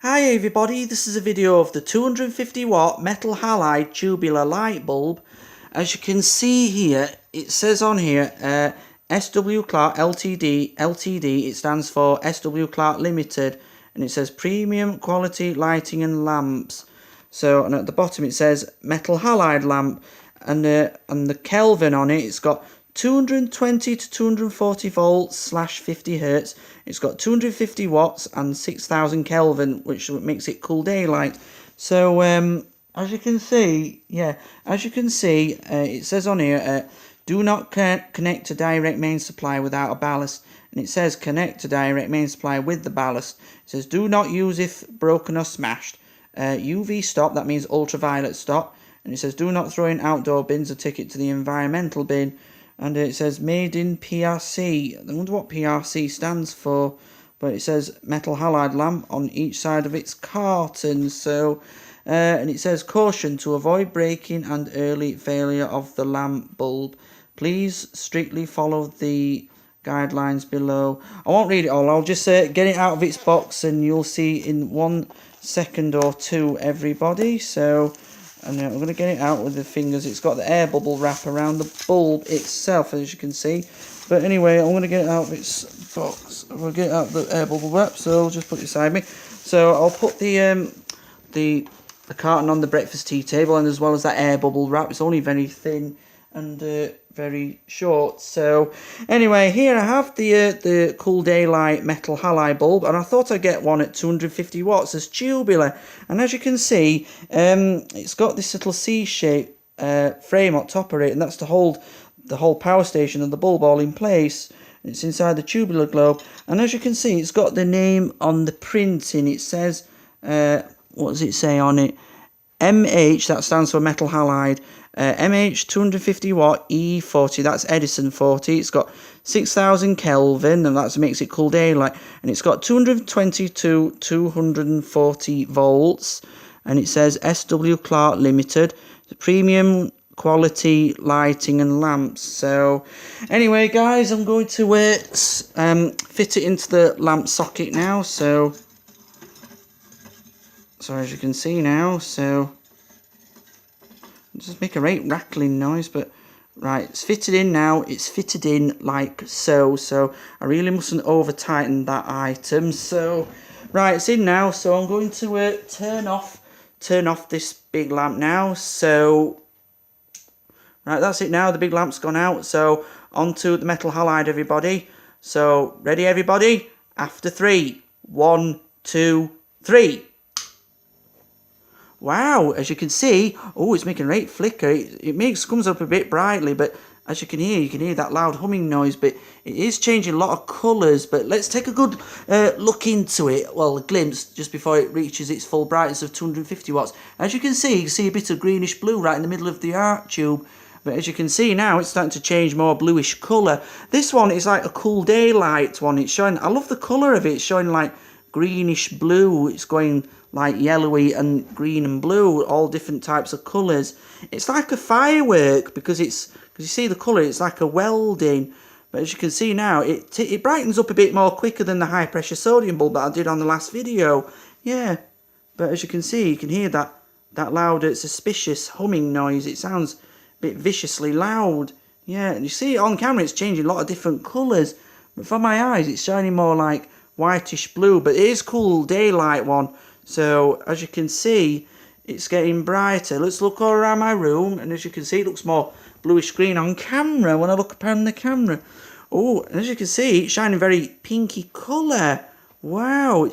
Hi everybody, this is a video of the 250 watt metal halide tubular light bulb. As you can see here, it says on here SW Clark Ltd, it stands for SW Clark Limited, and it says premium quality lighting and lamps. So, and at the bottom it says metal halide lamp, and the Kelvin on it, it's got 220 to 240 volts / 50 hertz. It's got 250 watts and 6000 Kelvin, which makes it cool daylight. So as you can see, it says on here, do not connect to direct main supply without a ballast. And it says connect to direct main supply with the ballast. It says do not use if broken or smashed. UV stop, that means ultraviolet stop. And it says do not throw in outdoor bins or take it to the environmental bin. And it says made in PRC. I wonder what PRC stands for, but it says metal halide lamp on each side of its carton. So, and it says caution to avoid breaking and early failure of the lamp bulb. Please strictly follow the guidelines below. I won't read it all. I'll just get it out of its box, and you'll see in 1 second or two, everybody. So. And I'm going to get it out with the fingers. It's got the air bubble wrap around the bulb itself, as you can see. But anyway, I'm going to get it out of its box. I'll get out the air bubble wrap, so I'll just put it beside me. So I'll put the carton on the breakfast tea table, and as well as that air bubble wrap. It's only very thin and very short. So anyway, here I have the cool daylight metal halide bulb, and I thought I'd get one at 250 watts as tubular. And as you can see, it's got this little C-shaped frame on top of it, and that's to hold the whole power station and the bulb all in place. It's inside the tubular globe, and as you can see, it's got the name on the printing. It says, what does it say on it? MH, that stands for metal halide. MH 250 watt E40, that's Edison 40. It's got 6000 Kelvin, and that makes it cool daylight. And it's got 220 to 240 volts. And it says SW Clark Limited, premium quality lighting and lamps. So anyway, guys, I'm going to fit it into the lamp socket now. So as you can see now, so just make a right rattling noise, but right, it's fitted in now. It's fitted in like so. So I really mustn't over tighten that item. So right, it's in now. So I'm going to turn off this big lamp now. So right, that's it now. The big lamp's gone out. So onto the metal halide, everybody. So ready, everybody? After 3, 1, 2, 3. Wow, as you can see, oh, it's making a great flicker. It comes up a bit brightly, but as you can hear that loud humming noise, but it is changing a lot of colours. But let's take a good look into it, well, a glimpse, just before it reaches its full brightness of 250 watts. As you can see a bit of greenish blue right in the middle of the arc tube. But as you can see now, it's starting to change more bluish colour. This one is like a cool daylight one. It's showing, I love the colour of it. It's showing like greenish blue. It's going like yellowy and green and blue, all different types of colours. It's like a firework because you see the colour, it's like a welding. But as you can see now, it brightens up a bit more quicker than the high pressure sodium bulb that I did on the last video. Yeah, but as you can see, you can hear that loud, suspicious humming noise. It sounds a bit viciously loud. Yeah, and you see it on camera, it's changing a lot of different colours. But for my eyes, it's shining more like whitish blue. But it is cool daylight one. So as you can see, it's getting brighter. Let's look all around my room, and as you can see, it looks more bluish green on camera when I look upon the camera. Oh, and as you can see, it's shining very pinky colour. Wow,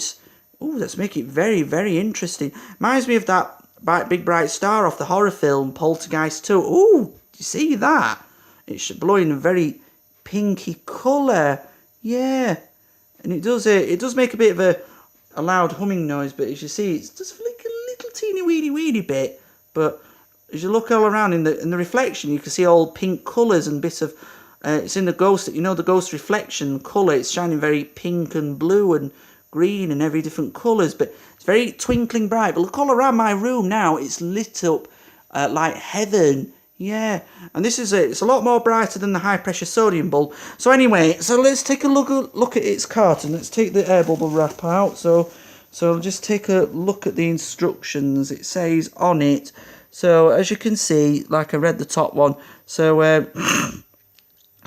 that's making it very, very interesting. Reminds me of that big bright star off the horror film Poltergeist 2. Oh, do you see that? It's blowing a very pinky colour. Yeah, and it does make a bit of a loud humming noise, but as you see, it's just like a little teeny weeny bit. But as you look all around in the reflection, you can see all pink colours and bits of it's in the ghost, the ghost reflection colour. It's shining very pink and blue and green and every different colours, but it's very twinkling bright. But look all around my room now, it's lit up like heaven. Yeah, and this is it's a lot more brighter than the high pressure sodium bulb. So anyway, so let's take a look at its carton. Let's take the air bubble wrap out. So So I'll just take a look at the instructions. It says on it, so as you can see, like I read the top one, so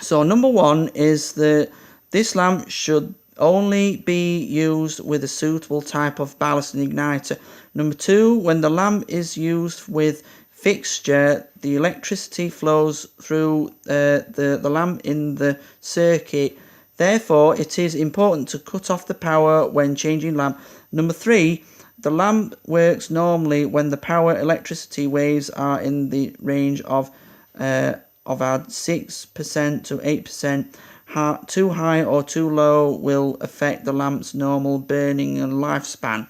so number one is that this lamp should only be used with a suitable type of ballast and igniter. Number two, when the lamp is used with fixture, the electricity flows through the lamp in the circuit. Therefore, it is important to cut off the power when changing lamp. Number three, the lamp works normally when the power electricity waves are in the range of add 6% to 8%. Too high or too low will affect the lamp's normal burning and lifespan.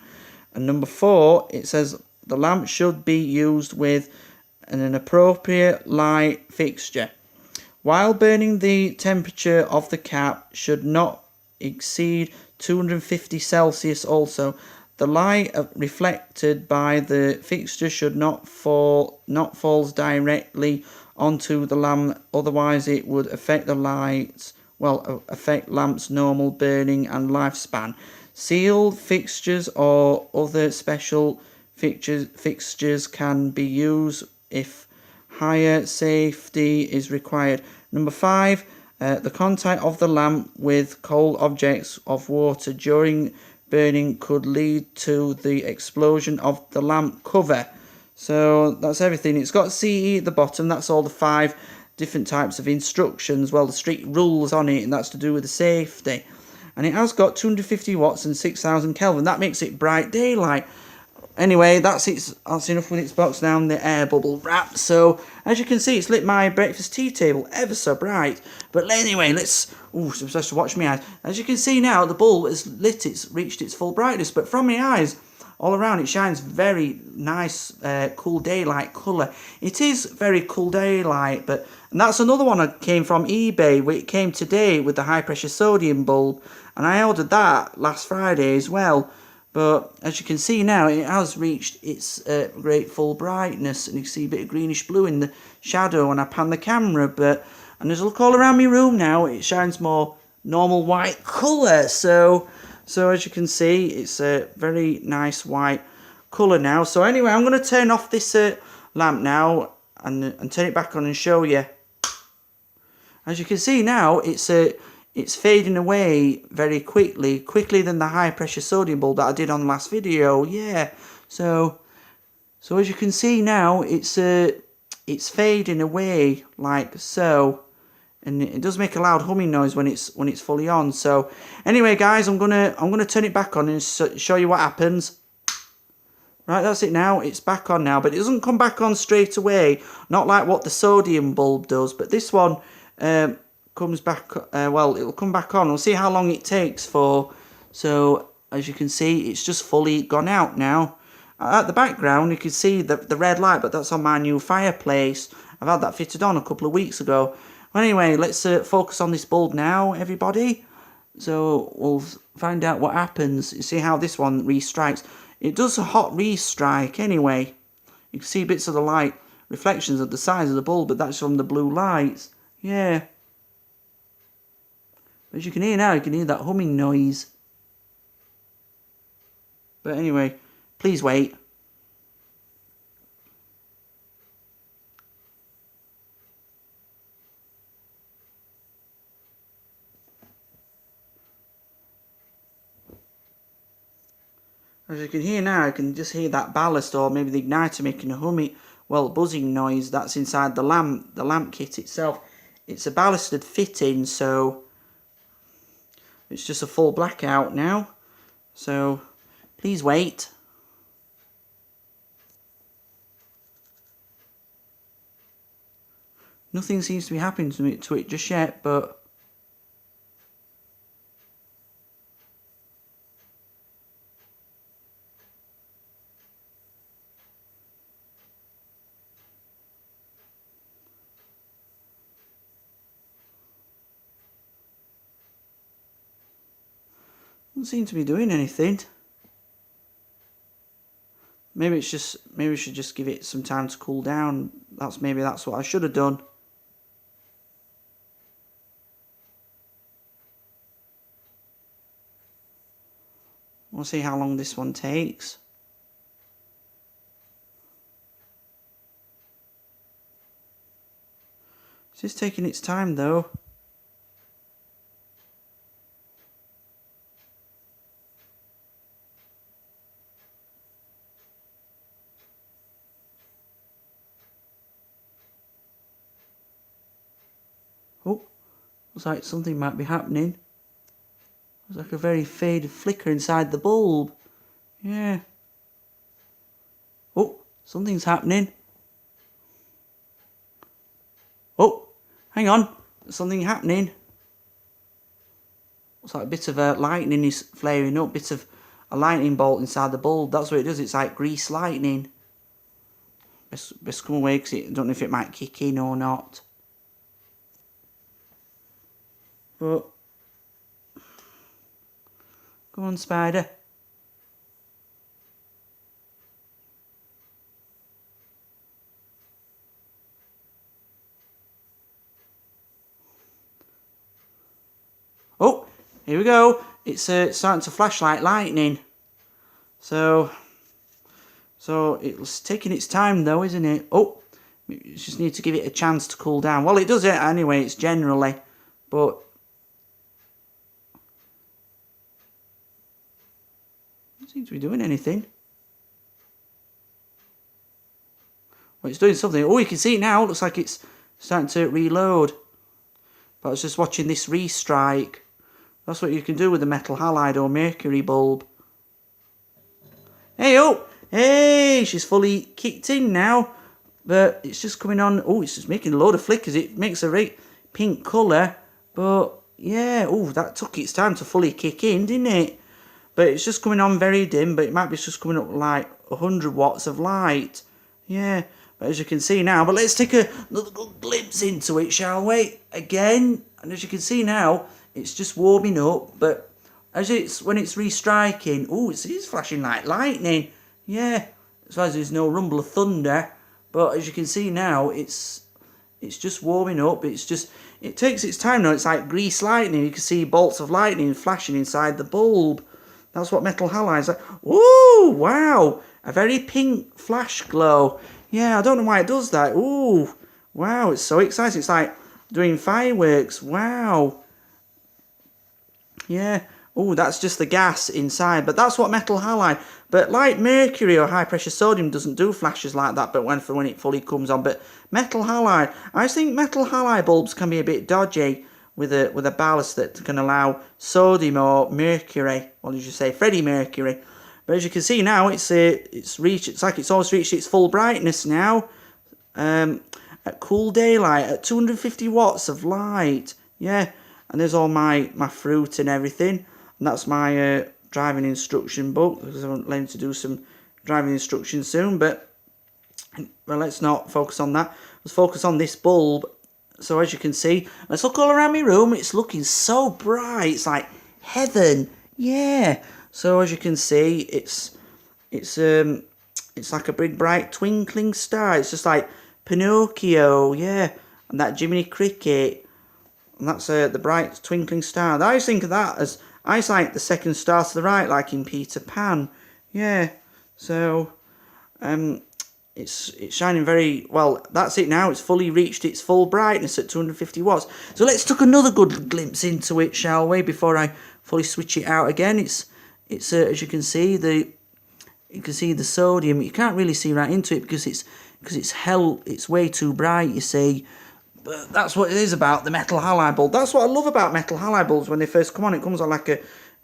And number four, it says the lamp should be used with an appropriate light fixture. While burning, the temperature of the cap should not exceed 250 Celsius also. The light reflected by the fixture should not falls directly onto the lamp, otherwise it would affect affect lamp's normal burning and lifespan. Sealed fixtures or other special fixtures can be used if higher safety is required. Number five, the contact of the lamp with cold objects of water during burning could lead to the explosion of the lamp cover. So that's everything. It's got CE at the bottom. That's all the 5 different types of instructions. Well, the strict rules on it, and that's to do with the safety. And it has got 250 watts and 6,000 Kelvin. That makes it bright daylight. Anyway, that's enough with its box now and the air bubble wrap. So, as you can see, it's lit my breakfast tea table ever so bright. But anyway, let's... Ooh, I'm supposed to watch my eyes. As you can see now, the bulb is lit. It's reached its full brightness. But from my eyes, all around, it shines very nice, cool daylight colour. It is very cool daylight. And that's another one I came from eBay. It came today with the high-pressure sodium bulb. And I ordered that last Friday as well. But as you can see now, it has reached its great full brightness, and you can see a bit of greenish blue in the shadow when I pan the camera. And as I look all around my room now, it shines more normal white colour. So as you can see, it's a very nice white colour now. So anyway, I'm going to turn off this lamp now and turn it back on and show you. As you can see now, it's fading away very quicker than the high pressure sodium bulb that I did on the last video. Yeah, so as you can see now, it's fading away like so, and it does make a loud humming noise when it's fully on. So anyway, guys, I'm gonna turn it back on and show you what happens. Right, that's it now. It's back on now, but it doesn't come back on straight away, not like what the sodium bulb does. But this one comes back, well, it'll come back on. We'll see how long it takes for. So as you can see, it's just fully gone out now. At the background, you can see the red light, but that's on my new fireplace. I've had that fitted on a couple of weeks ago. Well, anyway, let's focus on this bulb now, everybody. So we'll find out what happens. You see how this one restrikes. It does a hot restrike anyway. You can see bits of the light reflections at the sides of the bulb, but that's from the blue lights. Yeah. As you can hear now, you can hear that humming noise. But anyway, please wait. As you can hear now, I can just hear that ballast or maybe the igniter making a humming, well, buzzing noise. That's inside the lamp kit itself. It's a ballasted fitting, so it's just a full blackout now. So please wait. Nothing seems to be happening to it just yet, but doesn't seem to be doing anything. Maybe we should just give it some time to cool down. Maybe that's what I should have done. We'll see how long this one takes. It's just taking its time though. Oh, looks like something might be happening. There's like a very faded flicker inside the bulb. Yeah. Oh, something's happening. Oh, hang on. There's something happening. Looks like a bit of lightning is flaring up. Bit of a lightning bolt inside the bulb. That's what it does. It's like grease lightning. Best come away because I don't know if it might kick in or not. But come on, spider. Oh, here we go. It's starting to flash like lightning. So it's taking its time though, isn't it? Oh, you just need to give it a chance to cool down. Well, it does it anyway. It's generally, but doesn't seem to be doing anything. Well, it's doing something. Oh, you can see it now. It looks like it's starting to reload. But I was just watching this restrike. That's what you can do with a metal halide or mercury bulb. Hey, oh! Hey! She's fully kicked in now. But it's just coming on. Oh, it's just making a load of flickers. It makes a very pink colour. But, yeah. Oh, that took its time to fully kick in, didn't it? But it's just coming on very dim. But it might be just coming up like 100 watts of light. Yeah. But as you can see now. But let's take another good glimpse into it, shall we? Again. And as you can see now, it's just warming up. But when it's restriking, oh, it is flashing like lightning. Yeah, as far as there's no rumble of thunder. But as you can see now, it's just warming up. It takes its time now. It's like grease lightning. You can see bolts of lightning flashing inside the bulb. That's what metal halide is like. Ooh, wow, a very pink flash glow. Yeah, I don't know why it does that. Ooh, wow, it's so exciting. It's like doing fireworks. Wow. Yeah. Oh, that's just the gas inside. But that's what metal halide. But like mercury or high pressure sodium doesn't do flashes like that. But when it fully comes on. But metal halide, I just think metal halide bulbs can be a bit dodgy with a ballast that can allow sodium or mercury. Well, as you say, Freddie Mercury. But as you can see now, it's like it's almost reached its full brightness now. At cool daylight, at 250 watts of light. Yeah, and there's all my fruit and everything. And that's my driving instruction book, because I'm learning to do some driving instructions soon. But, well, let's not focus on that. Let's focus on this bulb. So as you can see, let's look all around my room. It's looking so bright. It's like heaven. Yeah. So as you can see, it's like a big bright twinkling star. It's just like Pinocchio, yeah, and that Jiminy Cricket, and that's the bright twinkling star. I always think of that as like the second star to the right, like in Peter Pan, yeah. So it's shining very well. That's it now. It's fully reached its full brightness at 250 watts. So let's take another good glimpse into it, shall we? Before I fully switch it out again. It's as you can see the sodium. You can't really see right into it because it's way too bright, you see. But that's what it is about the metal halide bulb. That's what I love about metal halide bulbs. When they first come on, it comes on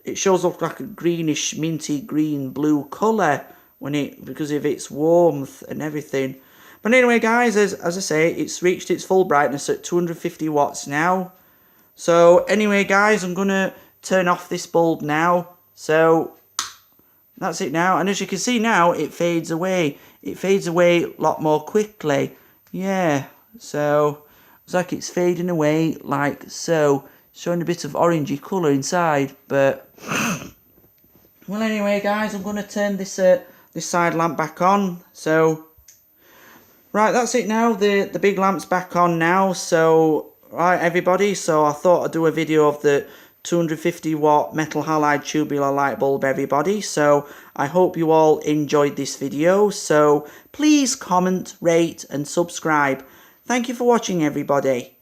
it shows up like a greenish, minty green blue colour because of its warmth and everything. But anyway, guys, as I say, it's reached its full brightness at 250 watts now. So anyway, guys, I'm gonna turn off this bulb now. So that's it now. And as you can see now, it fades away. It fades away a lot more quickly. Yeah. So it's like it's fading away like so, showing a bit of orangey colour inside. But well, anyway, guys, I'm gonna turn this side lamp back on. So right, that's it now. The big lamp's back on now. So right, everybody. So I thought I'd do a video of the 250 watt metal halide tubular light bulb, everybody. So I hope you all enjoyed this video. So please comment, rate and subscribe. Thank you for watching, everybody.